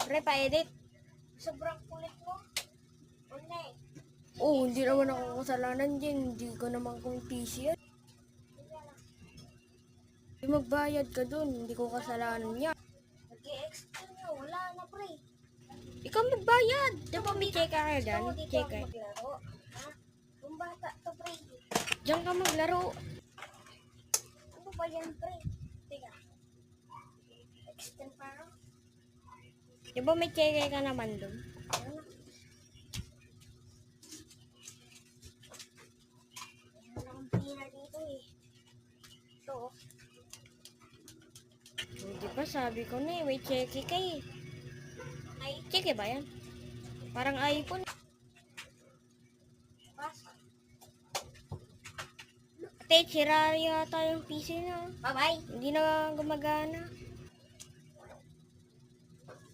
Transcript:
Pre, pa-edit. Sobrang kulit mo. Una eh. Oh, hindi naman ako kasalanan din. Hindi ko naman kung PC yan. Hindi magbayad ka dun. Hindi ko kasalanan yan. Nag-i-extend nga. Wala na pre. Ikaw magbayad. Di ba may check ka dyan? Gusto mo dito Check ako ka. maglaro? Ha? Yung bata to pre. Diyan ka maglaro. Ano ba yan pre? Teka. Extend parang. Di ba may check ka naman dun? Ano? Meron akong pila dito eh. Ito oh. Di ba sabi ko na eh. May check ka eh. Ay, Check ba yan? Parang iPhone. basa. Ate, sira yata yung PC na. Bye-bye. Hindi na gumagana.